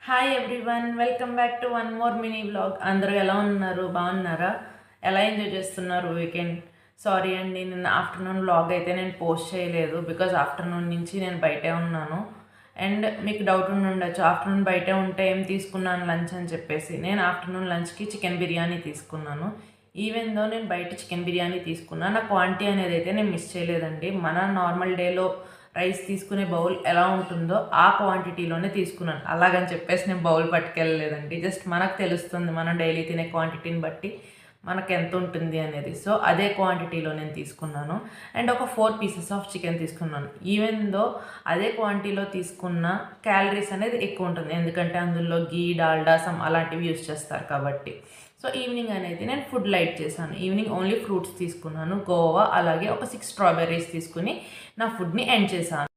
Hi everyone, welcome back to one more mini vlog. అందరూ ఎలా ఉన్నారు? బాగున్నారా? ఎలా ఎంజాయ్ చేస్తున్నారు వీకెండ్? సారీ అండి, నిన్న ఆఫ్టర్నూన్ వ్లాగ్ అయితే నేను పోస్ట్ చేయలేదు. బికాజ్ ఆఫ్టర్నూన్ నుంచి నేను బయటే ఉన్నాను. అండ్ మీకు డౌట్ ఉండొచ్చు, ఆఫ్టర్నూన్ బయటే ఉంటే ఏం తీసుకున్నాను లంచ్ అని చెప్పేసి. నేను ఆఫ్టర్నూన్ లంచ్కి చికెన్ బిర్యానీ తీసుకున్నాను. ఈవెన్ దో నేను బయట చికెన్ బిర్యానీ తీసుకున్నాను, నా క్వాంటిటీ అనేది అయితే నేను మిస్ చేయలేదండి. మన నార్మల్ డేలో రైస్ తీసుకునే బౌల్ ఎలా ఉంటుందో ఆ క్వాంటిటీలోనే తీసుకున్నాను. అలాగని చెప్పేసి నేను బౌల్ పట్టుకెళ్ళలేదండి. జస్ట్ మనకు తెలుస్తుంది మనం డైలీ తినే క్వాంటిటీని బట్టి మనకు ఎంత ఉంటుంది అనేది. సో అదే క్వాంటిటీలో నేను తీసుకున్నాను. అండ్ ఒక 4 పీసెస్ ఆఫ్ చికెన్ తీసుకున్నాను. ఈవెన్ దో అదే క్వాంటిటీలో తీసుకున్న క్యాలరీస్ అనేది ఎక్కువ ఉంటుంది, ఎందుకంటే అందులో గీ, డాల్డా, సమ్ అలాంటివి యూస్ చేస్తారు కాబట్టి. సో ఈవినింగ్ అనేది నేను ఫుడ్ లైట్ చేశాను. ఈవినింగ్ ఓన్లీ ఫ్రూట్స్ తీసుకున్నాను, గోవా అలాగే ఒక 6 స్ట్రాబెర్రీస్ తీసుకుని నా ఫుడ్ని ఎండ్ చేశాను.